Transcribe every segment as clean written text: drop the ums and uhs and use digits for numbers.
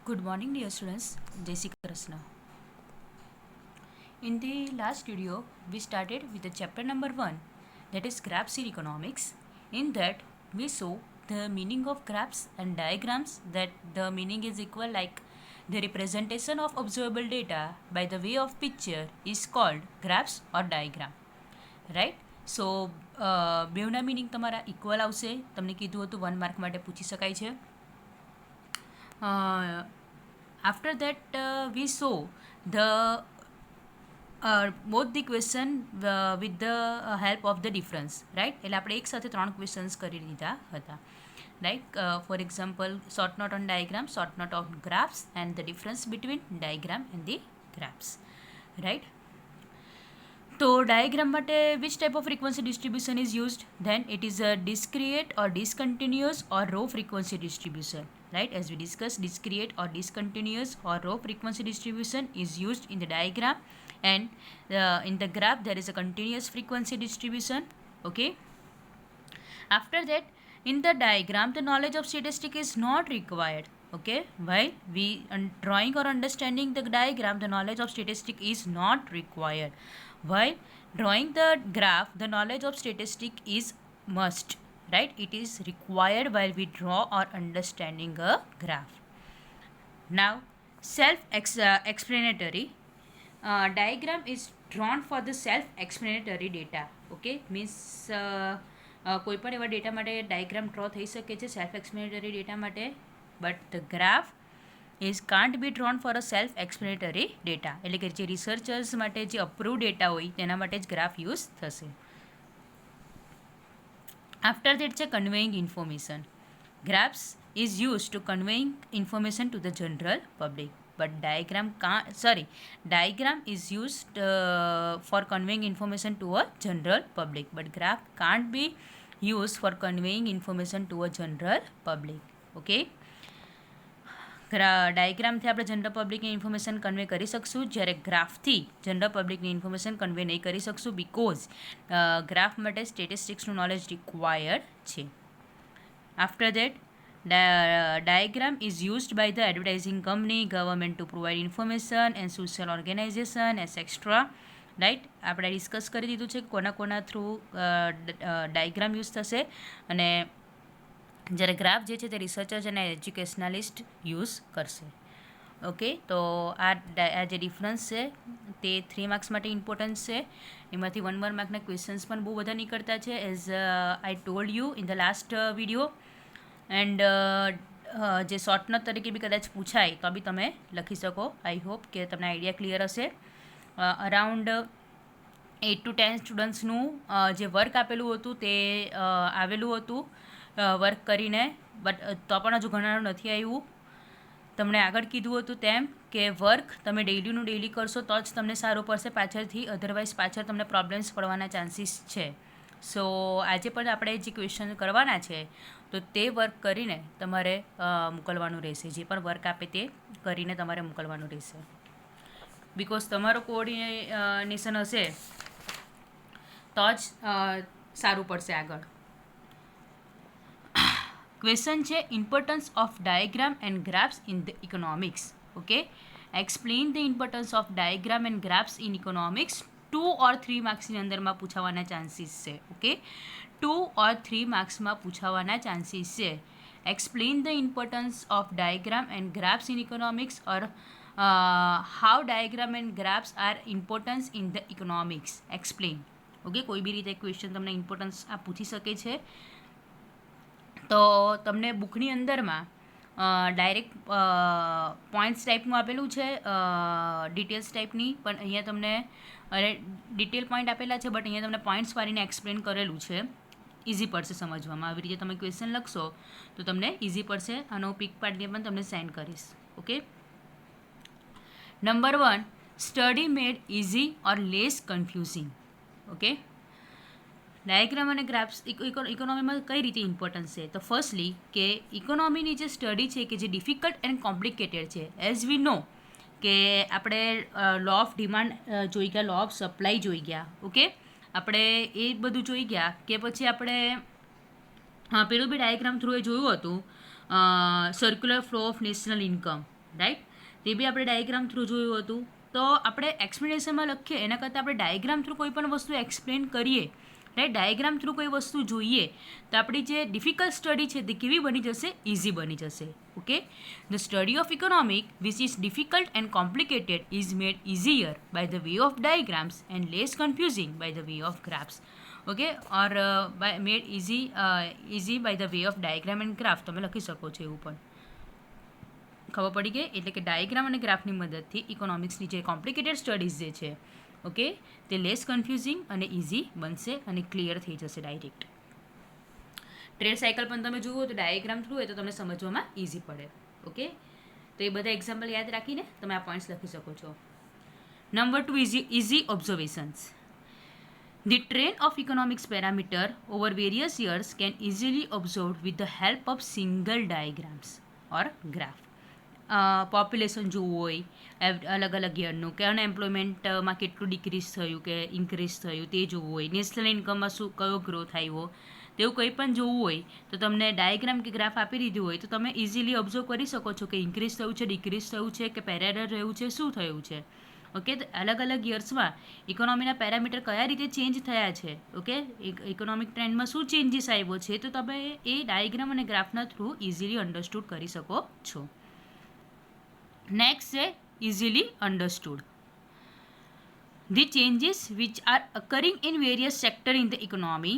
Good morning, dear students. Jai Shri Krishna. In the last video, we started with the chapter number 1, that is graphs in economics. In that, we saw the meaning of graphs and diagrams, that the meaning is equal like the representation of observable data by the way of picture is called graphs or diagram. Right so બેવના meaning તમારા equal આવશે. તમને કીધું હતું 1 mark માટે પૂછી શકાય છે. After that we so the both the question with the help of the difference, right. એટલે આપણે એક સાથે 3 ક્વેશ્ચન્સ કરી લીધા હતા, right. For example, short note on diagram, short note on graphs and the difference between diagram and the graphs, right. તો diagram માટે which type of frequency distribution is used? Then it is a discrete or discontinuous or row frequency distribution, right? As we discussed, discrete or discontinuous or row frequency distribution is used in the diagram, and in the graph there is a continuous frequency distribution. Okay. After that, in the diagram the knowledge of statistic is not required. Okay, while we drawing or understanding the diagram, the knowledge of statistic is not required. While drawing the graph, the knowledge of statistic is must, right? It is required while we draw or understanding a graph. Now, self-explanatory diagram is drawn for the self-explanatory data. Okay, means કોઈ પણ એવા data માટે diagram draw થઈ શકે છે self explanatory data માટે, but the graph is can't B drone for a self explanatory data. એટલે કે જે રિસર્ચર્સ માટે જે અપ્રૂવ ડેટા હોય તેના માટે જ ગ્રાફ યુઝ થશે. આફ્ટર દેટ છે conveying information. Graphs is use to conveying information to the general public, but diagram is used for conveying information to a general public, but graph can't be used for conveying information to a general public. Okay, ડાયગ્રામથી આપણે general પબ્લિકની information convey કરી શકશું, જ્યારે ગ્રાફથી general પબ્લિકની information convey નહીં કરી શકશું, because graph માટે સ્ટેટિસ્ટિક્સનું knowledge required છે. After that, diagram is used by the advertising company, government to provide information, and social organization, etc. Right. આપણે ડિસ્કસ કરી દીધું છે કે કોના થ્રુ ડાયગ્રામ યુઝ થશે, અને જ્યારે ગ્રાફ જે છે તે રિસર્ચર્સ અને એજ્યુકેશનાલિસ્ટ યુઝ કરશે. ઓકે, તો આ જે ડિફરન્સ છે તે 3 માર્ક્સ માટે ઇમ્પોર્ટન્ટ છે. એમાંથી 1 માર્કના ક્વેશ્ચન્સ પણ બહુ બધા નીકળતા છે, as I told you in the last video. And જે શોર્ટ નોટ તરીકે બી કદાચ પૂછાય તો બી તમે લખી શકો. આઈ હોપ કે તમને આઈડિયા ક્લિયર હશે. અરાઉન્ડ 8 to 10 સ્ટુડન્ટ્સનું જે વર્ક આપેલું હતું તે આવેલું હતું વર્ક કરીને, બટ તો પણ હજુ ઘણાનું નથી આવ્યું. તમને આગળ કીધું હતું તેમ કે વર્ક તમે ડેઈલીનું ડેઈલી કરશો તો જ તમને સારું પડશે પાછળથી, અધરવાઇઝ પાછળ તમને પ્રોબ્લેમ્સ પડવાના ચાન્સીસ છે. સો આજે પણ આપણે જે ક્વેશ્ચન કરવાના છે તો તે વર્ક કરીને તમારે મોકલવાનું રહેશે. જે પણ વર્ક આપે તે કરીને તમારે મોકલવાનું રહેશે, બિકોઝ તમારું કોઓર્ડિનેશન હશે તો જ સારું પડશે આગળ. ક્વેશ્ચન છે importance of diagram and graphs in the economics. Okay, explain the importance of diagram and graphs in economics. 2 or 3 માર્ક્સની અંદરમાં પૂછાવાના ચાન્સીસ છે. ઓકે, 2 or 3 માર્ક્સમાં પૂછાવાના ચાન્સીસ છે. Explain the importance of diagram and graphs in economics, or how diagram and graphs are importance in the economics. Explain. Okay, કોઈ બી રીતે ક્વેશ્ચન તમને ઇમ્પોર્ટન્સ આ પૂછી શકે છે. તો તમને બુકની અંદરમાં ડાયરેક્ટ પોઈન્ટ્સ ટાઈપનું આપેલું છે, ડિટેલ્સ ટાઈપની, પણ અહીંયા તમને ડિટેલ પોઈન્ટ આપેલા છે, બટ અહીંયા તમને પોઈન્ટ્સ વાળીને એક્સપ્લેન કરેલું છે. ઇઝી પડશે સમજવામાં. આવી રીતે તમે ક્વેશ્ચન લખશો તો તમને ઇઝી પડશે. આનો પિક પાડીને પણ તમને સેન્ડ કરીશ. Okay, number 1, study made easy ઓર લેસ કન્ફ્યુઝિંગ. ઓકે, ડાયગ્રામ અને ગ્રાફ્સ ઇકોનોમીમાં કઈ રીતે ઇમ્પોર્ટન્સ છે? તો ફર્સ્ટલી કે ઇકોનોમીની જે સ્ટડી છે કે જે ડિફિકલ્ટ એન્ડ કોમ્પ્લિકેટેડ છે. એઝ વી નો કે આપણે લો ઓફ ડિમાન્ડ જોઈ ગયા, લો ઓફ સપ્લાય જોઈ ગયા. ઓકે, આપણે એ બધું જોઈ ગયા કે પછી આપણે પેલું બી ડાયાગ્રામ થ્રુ એ જોયું હતું circular flow of national income, right. તે બી આપણે ડાયાગ્રામ થ્રુ જોયું હતું. તો આપણે એક્સપ્લેનેશનમાં લખીએ એના કરતાં આપણે ડાયાગ્રામ થ્રુ કોઈ પણ વસ્તુ એક્સપ્લેન કરીએ, રાઈટ, ડાયાગ્રામ થ્રુ કોઈ વસ્તુ જોઈએ તો આપણી જે ડિફિકલ્ટ સ્ટડી છે તે કેવી બની જશે? ઇઝી બની જશે. Okay, the study of economic which is difficult and complicated is made easier by the way of diagrams and less confusing by the way of graphs. Okay, or made easy by the way of diagram and graph તમે લખી શકો છો. એવું પણ ખબર પડી ગઈ. એટલે કે ડાયાગ્રામ અને ગ્રાફની મદદથી ઇકોનોમિક્સની જે કોમ્પ્લિકેટેડ સ્ટડીઝ જે છે, ઓકે, તે લેસ કન્ફ્યુઝિંગ અને ઇઝી બનશે અને ક્લિયર થઈ જશે ડાયરેક્ટ. ટ્રેડ સાયકલ પણ તમે જુઓ તો ડાયાગ્રામ થ્રુ હોય તો તમને સમજવામાં ઇઝી પડે. ઓકે, તો એ બધા એક્ઝામ્પલ યાદ રાખીને તમે આ પોઈન્ટ્સ લખી શકો છો. Number 2, easy observations. The trend of economics parameter over various years can easily observed with the help of single diagrams or graph. Population જોવું હોય અલગ અલગ યરનું, કે અનએમ્પ્લોયમેન્ટમાં કેટલું ડિક્રીઝ થયું કે ઇન્ક્રીઝ થયું તે જોવું હોય, નેશનલ ઇન્કમમાં શું કયો ગ્રોથ આવ્યો, તેવું કંઈ પણ જોવું હોય તો તમને ડાયાગ્રામ કે ગ્રાફ આપી દીધું હોય તો તમે ઇઝીલી ઓબ્ઝર્વ કરી શકો છો કે ઇન્ક્રીઝ થયું છે, ડિક્રીઝ થયું છે, કે પેરેલલ રહ્યું છે, શું થયું છે. ઓકે, અલગ અલગ યર્સમાં ઇકોનોમીના પેરામીટર કયા રીતે ચેન્જ થયા છે, ઓકે, ઇકોનોમિક ટ્રેન્ડમાં શું ચેન્જીસ આવ્યો છે, તો તમે એ ડાયાગ્રામ અને ગ્રાફના થ્રુ ઇઝીલી અન્ડરસ્ટુડ કરી શકો છો. નેક્સ્ટ છે easily understood. The changes which are occurring in various sector in the economy,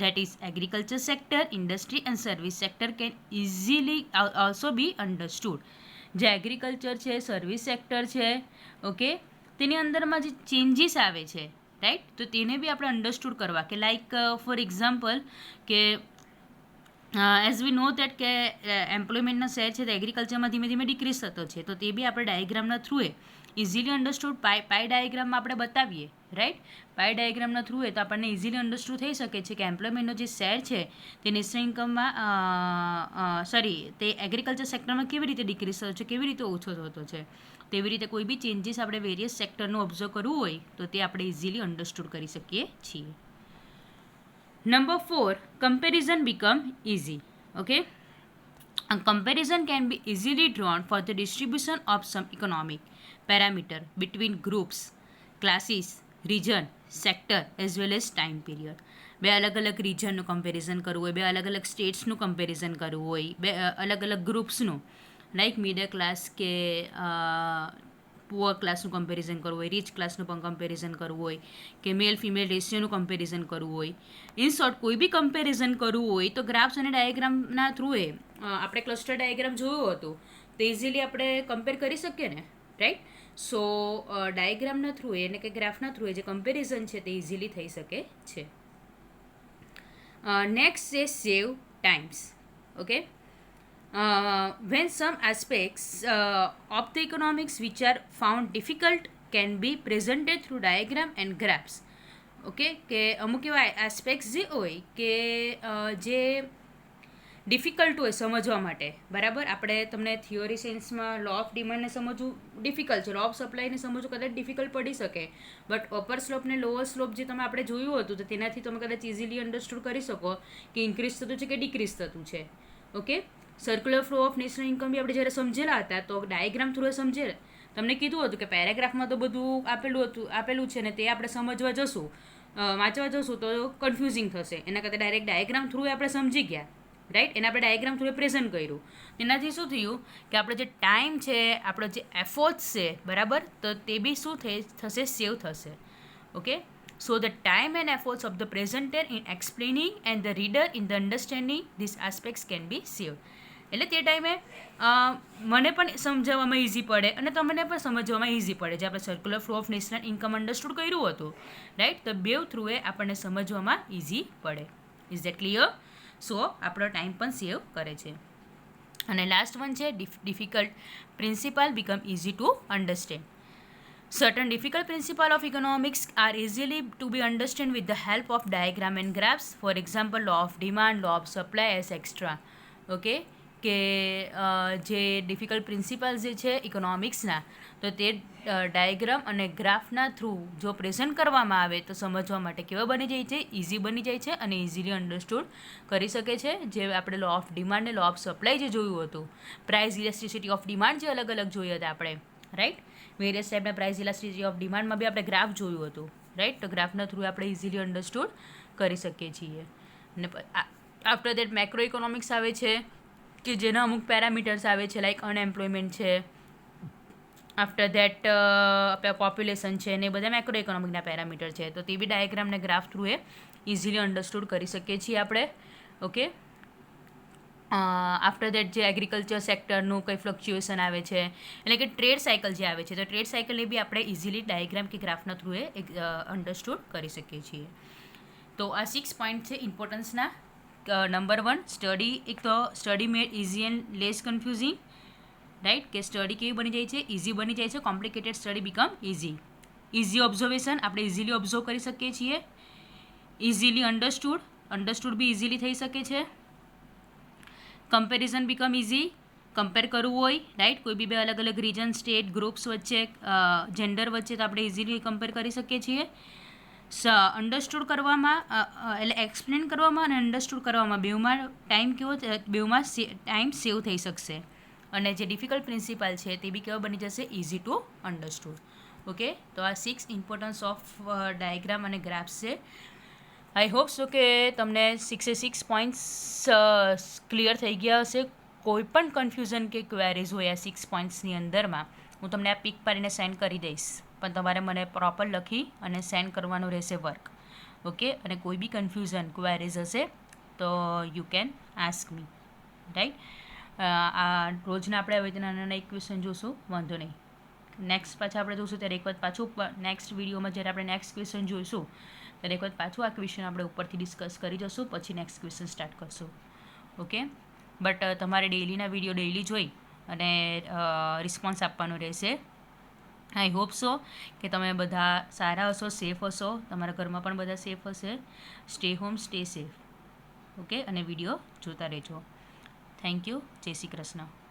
that is agriculture sector, industry and service sector, can easily also be understood. જે agriculture છે, service sector છે, okay, તેની અંદરમાં જે changes આવે છે, right, તો તેને બી આપણે અન્ડરસ્ટુડ કરવા. કે લાઈક ફોર એક્ઝામ્પલ કે એઝ વી નો દેટ કે એમ્પ્લોયમેન્ટના શેર છે તે એગ્રીકલ્ચરમાં ધીમે ધીમે ડિક્રીઝ થતો છે, તો તે બી આપણે ડાયાગ્રામના થ્રુએ ઇઝીલી અન્ડરસ્ટુડ પાઈ ડાયાગ્રામમાં આપણે બતાવીએ, રાઈટ. પાઈ ડાયાગ્રામના થ્રુએ તો આપણને ઇઝીલી અન્ડરસ્ટુડ થઈ શકે છે કે એમ્પ્લોયમેન્ટનો જે શેર છે તે નેશનલ ઇન્કમમાં તે એગ્રીકલ્ચર સેક્ટરમાં કેવી રીતે ડિક્રીઝ થયો છે, કેવી રીતે ઓછો થતો છે. તેવી રીતે કોઈ બી ચેન્જીસ આપણે વેરિયસ સેક્ટરનું ઓબ્ઝર્વ કરવું હોય તો તે આપણે ઇઝીલી અન્ડરસ્ટુડ કરી શકીએ છીએ. Number 4, comparison become easy. Okay, a comparison can be easily drawn for the distribution of some economic parameter between groups, classes, region, sector as well as time period. બે અલગ અલગ રિજનનું કમ્પેરિઝન કરવું હોય, બે અલગ અલગ સ્ટેટ્સનું કમ્પેરિઝન કરવું હોય, બે અલગ અલગ ગ્રુપ્સનું, લાઈક મિડલ ક્લાસ કે પુઅર ક્લાસનું કમ્પેરિઝન કરવું હોય, રીચ ક્લાસનું પણ કમ્પેરિઝન કરવું હોય, કે મેલ ફિમેલ રેશિયોનું કમ્પેરિઝન કરવું હોય. ઇન શોર્ટ કોઈ બી કમ્પેરિઝન કરવું હોય તો ગ્રાફ્સ અને ડાયાગ્રામના થ્રુએ આપણે ક્લસ્ટર ડાયાગ્રામ જોયું હતું તો ઇઝીલી આપણે કમ્પેર કરી શકીએ ને, રાઈટ. સો ડાયાગ્રામના થ્રુએ એટલે કે ગ્રાફના થ્રુએ જે કમ્પેરિઝન છે તે ઇઝીલી થઈ શકે છે. નેક્સ્ટ છે save times. Okay, when some aspects of the economics which are found difficult can be presented through diagram and graphs. Okay, કે અમુક એવા એસ્પેક્ટ્સ જે હોય કે જે ડિફિકલ્ટ હોય સમજવા માટે, બરાબર. આપણે તમને થિયોરી સેન્સમાં લો ઓફ ડિમાન્ડને સમજવું ડિફિકલ્ટ છે, લો ઓફ સપ્લાયને સમજવું કદાચ ડિફિકલ્ટ પડી શકે, બટ અપર સ્લોપ ને લોઅર સ્લોપ જે તમે આપણે જોયું હતું તો તેનાથી તમે કદાચ ઇઝીલી અન્ડરસ્ટુડ કરી શકો કે ઇન્ક્રીઝ થતું છે કે ડિક્રીઝ થતું છે. Okay, circular flow of national income બી આપણે જ્યારે સમજેલા હતા તો ડાયાગ્રામ થ્રુ સમજે તમને કીધું હતું કે પેરેગ્રાફમાં તો બધું આપેલું છે ને તે આપણે સમજવા જશું, વાંચવા જશું તો કન્ફ્યુઝિંગ થશે. એના કરતાં ડાયરેક્ટ ડાયાગ્રામ થ્રુ આપણે સમજી ગયા, રાઈટ. એને આપણે ડાયાગ્રામ થ્રુ પ્રેઝન્ટ કર્યું. એનાથી શું થયું કે આપણો જે ટાઈમ છે, આપણો જે એફર્ટ્સ છે, બરાબર, તો તે બી શું થશે, સેવ થશે. Okay, so the time and efforts of the presenter in explaining and the reader in the understanding this aspects can be saved. એટલે તે ટાઈમે મને પણ સમજાવવામાં ઇઝી પડે અને તમને પણ સમજવામાં ઇઝી પડે. જે આપણે circular flow of national income understood કર્યું હતું, રાઈટ, તો બેવ થ્રુએ આપણને સમજવામાં ઇઝી પડે. Is that clear? સો આપણો ટાઈમ પણ સેવ કરે છે. અને લાસ્ટ વન છે difficult principal become easy to understand. Certain difficult principles of economics are easily to be understood with the help of diagram and graphs. For example, law of demand, law of supply, etc. Okay, કે જે difficult principles જે છે ઇકોનોમિક્સના, તો તે diagram અને ગ્રાફના through જો present કરવામાં આવે તો સમજવા માટે કેવા બની જાય છે, ઇઝી બની જાય છે અને ઇઝીલી અન્ડરસ્ટુડ કરી શકે છે. જે આપણે લો ઓફ ડિમાન્ડ ને લો ઓફ સપ્લાય જે જોયું હતું, પ્રાઇસ ઇલાસ્ટિસિટી ઓફ ડિમાન્ડ જે અલગ અલગ જોયા હતા આપણે, રાઈટ, વેરિયસ ટાઈપના પ્રાઇસ ઇલાસ્ટિસિટી ઓફ ડિમાન્ડમાં બી આપણે ગ્રાફ જોયું હતું, રાઈટ. તો ગ્રાફના થ્રુ આપણે ઇઝીલી અન્ડરસ્ટુડ કરી શકીએ છીએ. અને આફ્ટર દેટ મેક્રો ઇકોનોમિક્સ આવે છે કે જેના અમુક પેરામીટર્સ આવે છે, લાઈક અનએમ્પ્લોયમેન્ટ છે, આફ્ટર દેટ આપણા પોપ્યુલેશન છે, ને બધા મેક્રો ઇકોનોમિકના પેરામીટર છે. તો તે બી ડાયાગ્રામને ગ્રાફ થ્રુ એ ઇઝીલી અન્ડરસ્ટુડ કરી શકીએ છીએ આપણે. ઓકે, આફ્ટર દેટ જે એગ્રીકલ્ચર સેક્ટરનું કંઈ ફ્લક્ચ્યુએશન આવે છે, એટલે કે ટ્રેડ સાયકલ જે આવે છે, તો ટ્રેડ સાયકલને બી આપણે ઇઝીલી ડાયાગ્રામ કે ગ્રાફના થ્રુ એ અન્ડરસ્ટુડ કરી શકીએ છીએ. તો આ 6 પોઈન્ટ છે ઇમ્પોર્ટન્સના. નંબર 1, સ્ટડી, એક તો study made easy and less confusing, right, કે સ્ટડી કેવી બની જાય છે, ઇઝી બની જાય છે, complicated study become easy. Easy observation, આપણે ઇઝીલી ઓબ્ઝર્વ કરી શકીએ છીએ. ઇઝીલી અન્ડરસ્ટુડ બી ઇઝીલી થઈ શકે છે. કમ્પેરિઝન બીકમ ઇઝી, કમ્પેર કરવું હોય, રાઈટ, કોઈ બી બે અલગ અલગ રીજન, સ્ટેટ, ગ્રુપ્સ વચ્ચે, જેન્ડર વચ્ચે, તો આપણે ઇઝીલી કમ્પેર કરી શકીએ છીએ. અન્ડરસ્ટુડ કરવામાં, એટલે એક્સપ્લેન કરવામાં અને અન્ડરસ્ટુડ કરવામાં બેઉમાં ટાઈમ બેઉમાં ટાઈમ સેવ થઈ શકશે. અને જે ડિફિકલ્ટ પ્રિન્સિપલ છે તે બી કેવો બની જશે, ઇઝી ટુ અન્ડરસ્ટુડ. ઓકે, તો આ 6 ઇમ્પોર્ટન્સ ઓફ ડાયાગ્રામ અને ગ્રાફ્સ છે. આઈ હોપ સો કે તમને 6 પોઈન્ટ્સ ક્લિયર થઈ ગયા હશે. કોઈ પણ કન્ફ્યુઝન કે ક્વેરીઝ હોય આ 6 પોઈન્ટ્સની અંદરમાં, હું તમને આ પિક પાડીને સેન્ડ કરી દઈશ, પણ તમારે મને પ્રોપર લખી અને સેન્ડ કરવાનું રહેશે વર્ક. ઓકે, અને કોઈ બી કન્ફ્યુઝન ક્વેરીઝ હશે તો you can ask me, right. આ રોજના આપણે હવે નાના એક ક્વેશ્ચન જોઈશું, વાંધો નહીં. નેક્સ્ટ પાછા આપણે જોઈશું ત્યારે એક વખત પાછું નેક્સ્ટ વિડીયોમાં જ્યારે આપણે નેક્સ્ટ ક્વેશ્ચન જોઈશું ત્યારે એક વખત પાછું આ ક્વેશ્ચન આપણે ઉપરથી ડિસ્કસ કરી જશું, પછી નેક્સ્ટ ક્વેશ્ચન સ્ટાર્ટ કરશું. ઓકે, બટ તમારે ડેઇલીના વિડીયો ડેઇલી જોઈ અને રિસ્પોન્સ આપવાનો રહેશે. આઈ હોપ સો કે તમે બધા સારા હશો, સેફ હશો, તમારા ઘરમાં પણ બધા સેફ હશે. Stay home, stay safe. Okay, અને વિડીયો જોતા રહેજો. Thank you. જય શ્રી કૃષ્ણ.